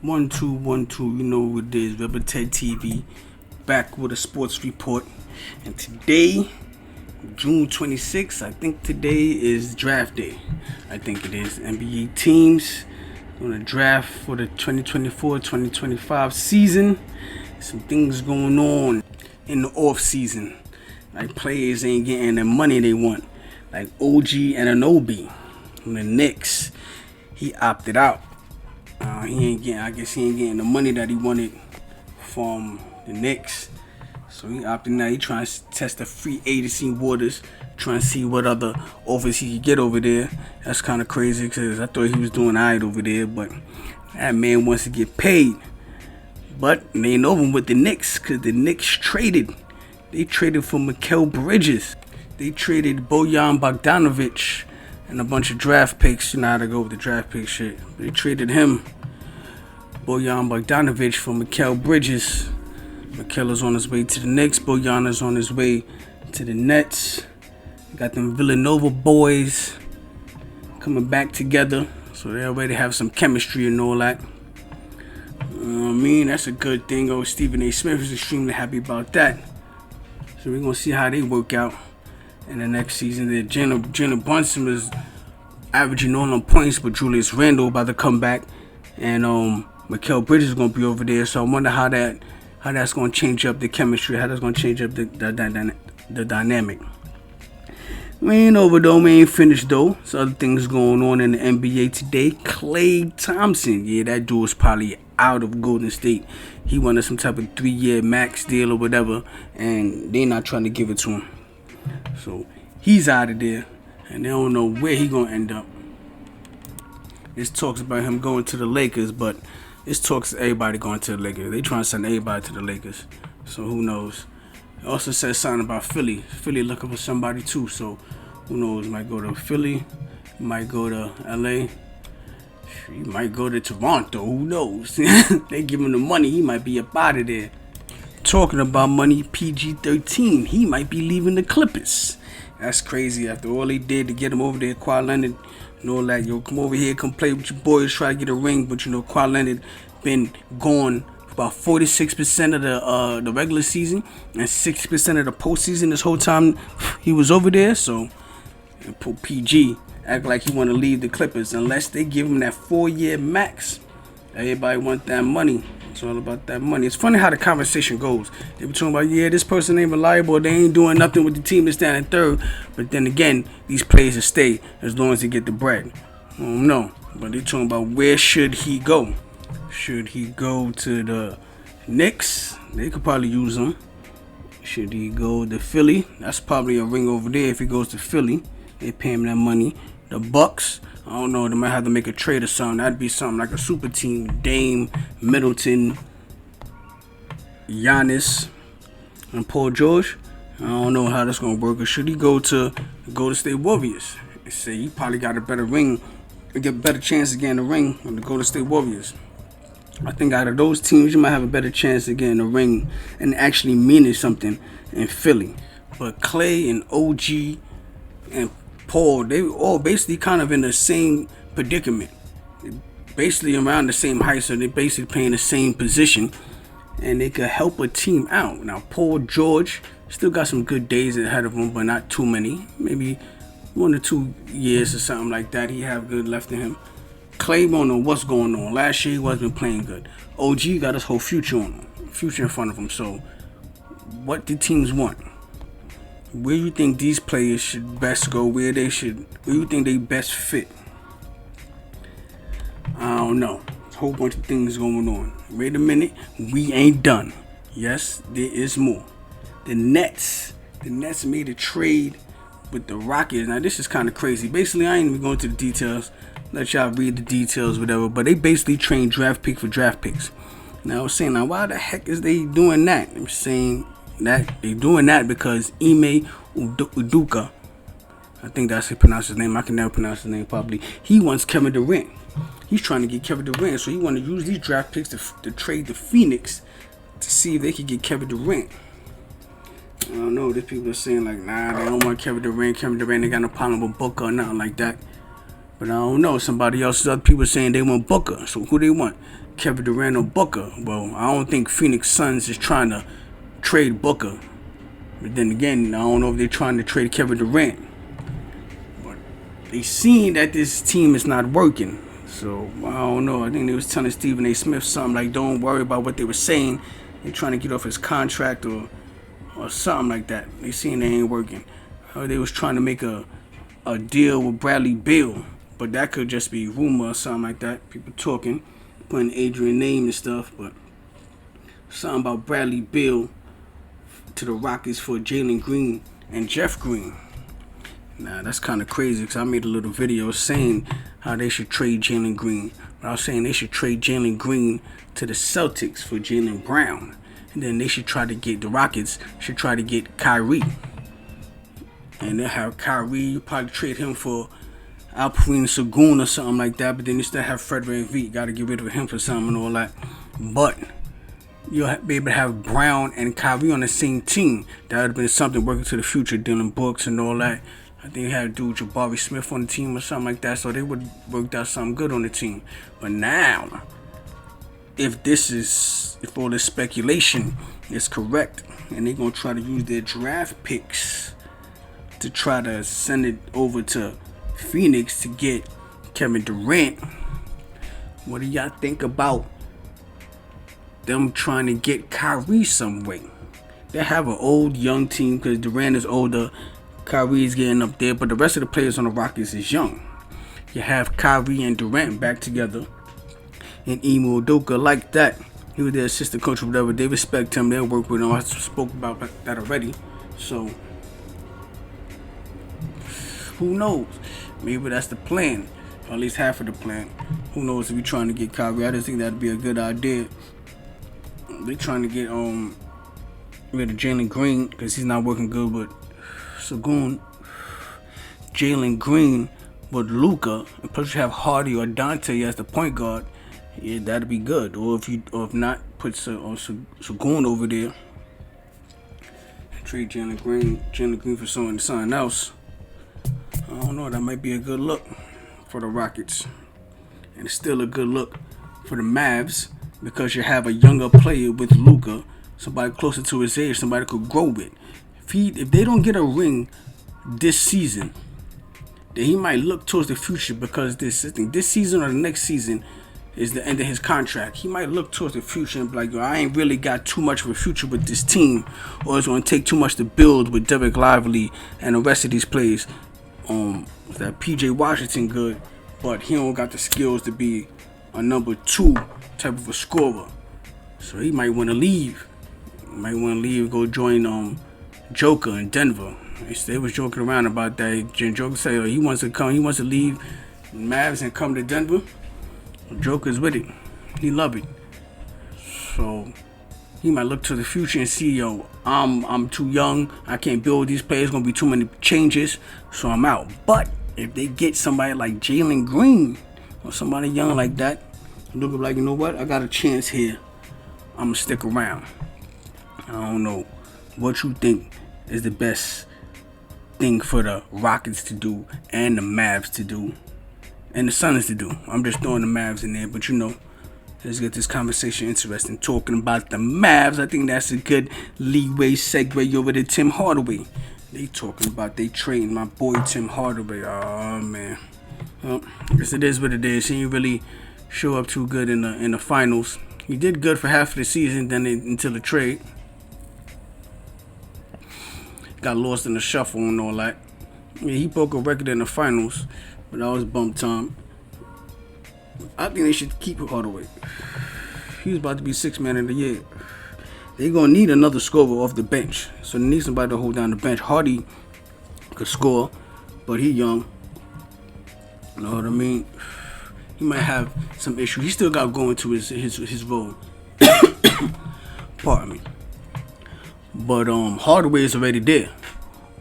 1 2 1 2. You know what it is. Rebel Ted TV, back with a sports report. And today, June 26th, I think today is draft day. I think it is. NBA teams on a draft for the 2024-2025 season. Some things going on in the off season. Like players ain't getting the money they want. Like OG and anunoby from the Knicks, he opted out. I guess he ain't getting the money that he wanted from the Knicks. So he opted out. He trying to test the free agency waters, trying to see what other offers he could get over there. That's kind of crazy because I thought he was doing alright over there, but that man wants to get paid. But it ain't over with the Knicks because the Knicks traded. They traded for Mikal Bridges. They traded bojan Bogdanovic and a bunch of draft picks. You know how to go with the draft pick shit. They traded him, bojan Bogdanovic, for Mikal Bridges. Mikal is on his way to the Knicks. Bojan is on his way to the Nets. Got them Villanova boys coming back together. So they already have some chemistry and all that. That's a good thing. Stephen A. Smith is extremely happy about that. So we're going to see how they work out in the next season. Jenna Brunson is averaging all on points, but Julius Randle about to come back. And Mikal Bridges is going to be over there. So I wonder how that's going to change up the chemistry, how that's going to change up the dynamic. We ain't over though, we ain't finished though. There's other things going on in the NBA today. Klay Thompson, yeah, that dude is probably out of Golden State. He wanted some type of 3-year max deal or whatever, and they're not trying to give it to him. So he's out of there, and they don't know where he gonna end up. This talks about him going to the Lakers, but this talks everybody going to the Lakers. They trying to send everybody to the Lakers, so who knows. It also says something about Philly. Philly looking for somebody too, so who knows? Might go to Philly, might go to LA, he might go to Toronto, who knows? They give him the money, he might be up out of there. Talking about money, PG-13, he might be leaving the Clippers. That's crazy after all they did to get him over there. Kawhi Leonard and all that. Yo, come over here, come play with your boys, try to get a ring. But Kawhi Leonard been gone about 46% of the regular season and 60% of the postseason this whole time he was over there. So PG act like he want to leave the Clippers unless they give him that 4-year max. Everybody want that money. It's all about that money. It's funny how the conversation goes. They be talking about, yeah, this person ain't reliable. They ain't doing nothing with the team that's standing third. But then again, these players will stay as long as they get the bread. I don't know. But they talking about where should he go. Should he go to the Knicks? They could probably use him. Should he go to Philly? That's probably a ring over there if he goes to Philly. They pay him that money. The Bucks, I don't know, they might have to make a trade or something. That'd be something like a super team. Dame, Middleton, Giannis, and Paul George. I don't know how that's going to work. Or should he go to the Golden State Warriors? They say he probably got a better ring, get a better chance of getting a ring on the Golden State Warriors. I think out of those teams, you might have a better chance of getting a ring and actually meaning something in Philly. But Klay and OG and Paul, they all basically kind of in the same predicament. They're basically around the same height, so they're basically playing the same position. And they could help a team out. Now, Paul George still got some good days ahead of him, but not too many. Maybe 1 or 2 years or something like that. He have good left in him. Klay don't know what's going on. Last year he wasn't playing good. OG got his whole future on him, future in front of him. So, what do teams want? Where you think these players should best go? Where you think they best fit? I don't know. A whole bunch of things going on. Wait a minute, we ain't done. Yes, there is more. The Nets made a trade with the Rockets. Now this is kind of crazy. Basically, I ain't even going to the details. Let y'all read the details, whatever. But they basically train draft pick for draft picks. Now I was saying, now why the heck is they doing that? I'm saying that they doing that because Ime Udoka, I think that's how you pronounce his name. I can never pronounce his name properly. He wants Kevin Durant. He's trying to get Kevin Durant, so he want to use these draft picks to trade the Phoenix to see if they can get Kevin Durant. I don't know. There's people are saying like, nah, they don't want Kevin Durant. Kevin Durant ain't got no problem with Booker or nothing like that. But I don't know. Somebody else, other people saying they want Booker. So who they want? Kevin Durant or Booker? Well, I don't think Phoenix Suns is trying to trade Booker. But then again, I don't know if they're trying to trade Kevin Durant. But they seen that this team is not working. So I don't know. I think they was telling Stephen A. Smith something like, don't worry about what they were saying. They're trying to get off his contract or something like that. They seen they ain't working. They was trying to make a deal with Bradley Beal. But that could just be rumor or something like that. People talking, putting Adrian name and stuff. But something about Bradley Beal to the Rockets for Jalen Green and Jeff Green. Nah, that's kind of crazy because I made a little video saying how they should trade Jalen Green. But I was saying they should trade Jalen Green to the Celtics for Jaylen Brown. And then they should try to get, the Rockets should try to get Kyrie. And they'll have Kyrie, you probably trade him for Alperen Sengun or something like that. But then you still have Fred VanVleet. Got to get rid of him for something and all that. But you'll be able to have Brown and Kyrie on the same team. That would have been something working to the future, Dylan Brooks and all that. I think they had dude Jabari Smith on the team or something like that, so they would have worked out something good on the team. But now, if all this speculation is correct, and they're going to try to use their draft picks to try to send it over to Phoenix to get Kevin Durant, what do y'all think about them trying to get Kyrie some way? They have an old, young team because Durant is older. Kyrie's getting up there, but the rest of the players on the Rockets is young. You have Kyrie and Durant back together, and Imo Udoka like that. He was their assistant coach or whatever. They respect him. They'll work with him. I spoke about that already. So, who knows? Maybe that's the plan. Or at least half of the plan. Who knows if you're trying to get Kyrie? I just think that'd be a good idea. They're trying to get rid of Jalen Green because he's not working good with Sengun. Jalen Green with Luka, and plus you have Hardy or Dante as the point guard. Yeah, that'd be good. Or if not, put Sengun over there. Trade Jalen Green for something else. I don't know. That might be a good look for the Rockets, and it's still a good look for the Mavs because you have a younger player with Luka, somebody closer to his age, somebody could grow with. If they don't get a ring this season, then he might look towards the future because this season or the next season is the end of his contract. He might look towards the future and be like, yo, I ain't really got too much of a future with this team, or it's going to take too much to build with Derek Lively and the rest of these players. That PJ Washington good, but he don't got the skills to be a number 2 type of a scorer. So he might want to leave. Go join Joker in Denver. They was joking around about that. Joker said he wants to leave Mavs and come to Denver. Joker's with it. He love it. So he might look to the future and see, yo, I'm too young. I can't build these players. Gonna be too many changes, so I'm out. But if they get somebody like Jalen Green or somebody young like that, look like, you know what, I got a chance here. I'm gonna stick around. I don't know what you think is the best thing for the Rockets to do and the Mavs to do and the Suns to do. I'm just throwing the Mavs in there, but you know, let's get this conversation interesting. Talking about the Mavs, I think that's a good leeway segue over to Tim Hardaway. They talking about they trading my boy Tim Hardaway. Oh man, well, I guess it is what it is. He didn't really show up too good in the finals. He did good for half of the season, then until the trade. Got lost in the shuffle and all that. Yeah, he broke a record in the finals, but that was bump time. I think they should keep Hardaway. He was about to be 6th man of the year. They're going to need another scorer off the bench. So they need somebody to hold down the bench. Hardy could score, but he young. You know what I mean? He might have some issue. He still got going to his role. Pardon me. But Hardaway is already there.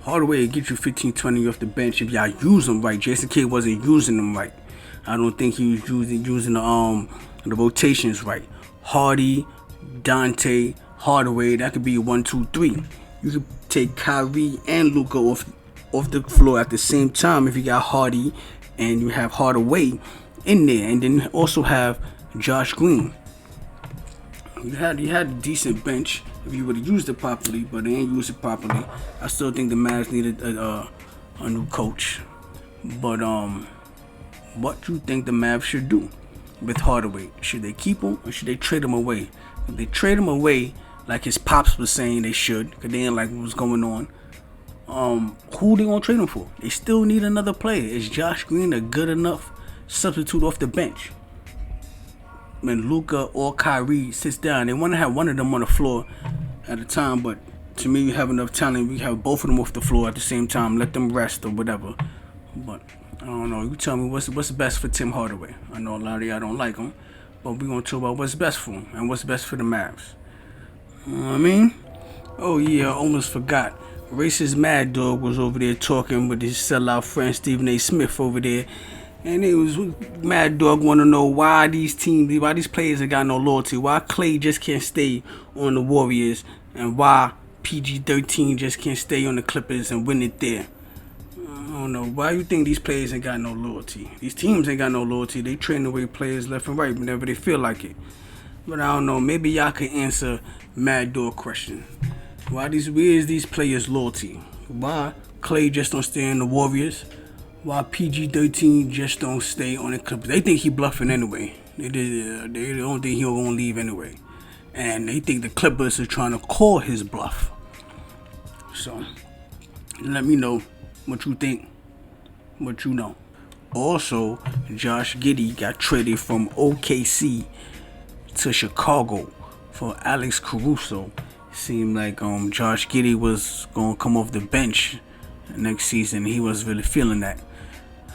Hardaway will get you 15-20 off the bench if y'all use him right. Jason Kidd wasn't using him right. I don't think he was using the rotations right. Hardy, Dante, Hardaway, that could be a 1-2-3. You could take Kyrie and Luka off the floor at the same time if you got Hardy and you have Hardaway in there, and then you also have Josh Green. You had a decent bench if you would have used it properly, but they ain't used it properly. I still think the Mavs needed a new coach. But what do you think the Mavs should do with Hardaway? Should they keep him or should they trade him away? If they trade him away, like his pops was saying they should, because they didn't like what was going on, who they gonna trade him for? They still need another player. Is Josh Green a good enough substitute off the bench? When Luka or Kyrie sits down, they want to have one of them on the floor at a time, but to me, we have enough talent. We have both of them off the floor at the same time. Let them rest or whatever. But I don't know. You tell me what's best for Tim Hardaway. I know a lot of y'all don't like him, but we're gonna talk about what's best for him and what's best for the Mavs. You know what I mean? Oh yeah, I almost forgot. Racist Mad Dog was over there talking with his sellout friend Stephen A. Smith over there. And it was Mad Dog want to know why these players ain't got no loyalty. Why Klay just can't stay on the Warriors, and why PG-13 just can't stay on the Clippers and win it there. I don't know. Why you think these players ain't got no loyalty? These teams ain't got no loyalty. They train away players left and right whenever they feel like it. But I don't know. Maybe y'all can answer Mad Dog question. Where is these players' loyalty? Why Klay just don't stay in the Warriors? Why PG-13 just don't stay on the Clippers? They think he bluffing anyway. They don't think he'll gonna leave anyway. And they think the Clippers are trying to call his bluff. So, let me know what you think, what you know. Also, Josh Giddey got traded from OKC to Chicago for Alex Caruso. Seemed like Josh Giddey was gonna come off the bench next season. He was really feeling that.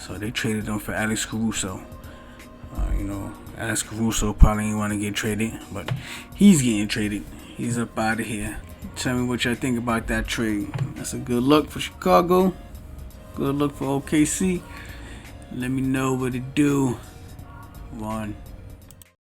So they traded him for Alex Caruso. Alex Caruso probably ain't want to get traded, but he's getting traded. He's up out of here. Tell me what y'all think about that trade. That's a good look for Chicago. Good look for OKC. Let me know what it do. 1.